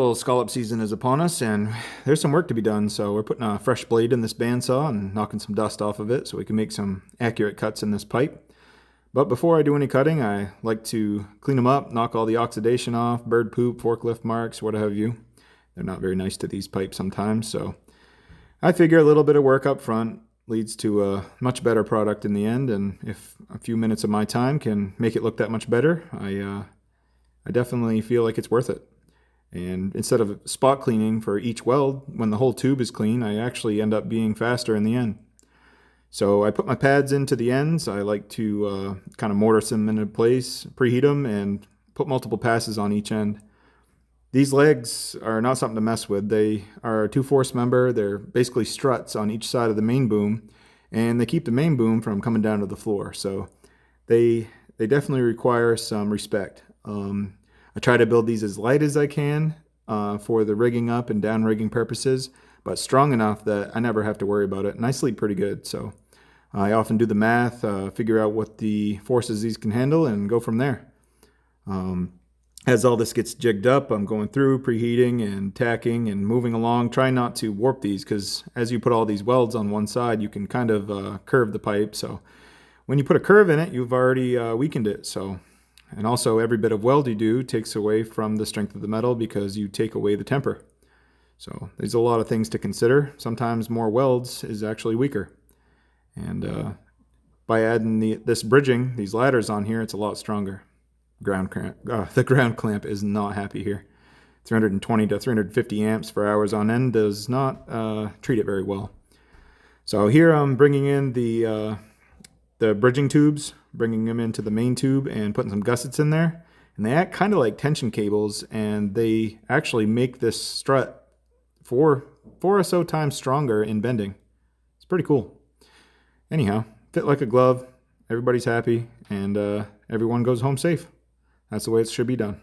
Fall scallop season is upon us, and there's some work to be done, so we're putting a fresh blade in this bandsaw and knocking some dust off of it so we can make some accurate cuts in this pipe. But before I do any cutting, I like to clean them up, knock all the oxidation off, bird poop, forklift marks, what have you. They're not very nice to these pipes sometimes, so I figure a little bit of work up front leads to a much better product in the end, and if a few minutes of my time can make it look that much better, I definitely feel like it's worth it. And instead of spot cleaning for each weld, when the whole tube is clean, I actually end up being faster in the end. So I put my pads into the ends. I like to kind of mortise them into place, preheat them, and put multiple passes on each end. These legs are not something to mess with. They are a 2-force member. They're basically struts on each side of the main boom, and they keep the main boom from coming down to the floor. So they definitely require some respect. I try to build these as light as I can for the rigging up and down rigging purposes, but strong enough that I never have to worry about it, and I sleep pretty good. So I often do the math, figure out what the forces these can handle, and go from there. As all this gets jigged up, I'm going through preheating and tacking and moving along, trying not to warp these, because as you put all these welds on one side, you can kind of curve the pipe. So when you put a curve in it, you've already weakened it. And also every bit of weld you do takes away from the strength of the metal because you take away the temper. So there's a lot of things to consider. Sometimes more welds is actually weaker. And by adding this bridging, these ladders on here, it's a lot stronger. The ground clamp is not happy here. 320 to 350 amps for hours on end does not treat it very well. So here I'm bringing in the bridging tubes, bringing them into the main tube and putting some gussets in there. And they act kind of like tension cables, and they actually make this strut 4 or so times stronger in bending. It's pretty cool. Anyhow, fit like a glove, everybody's happy, and everyone goes home safe. That's the way it should be done.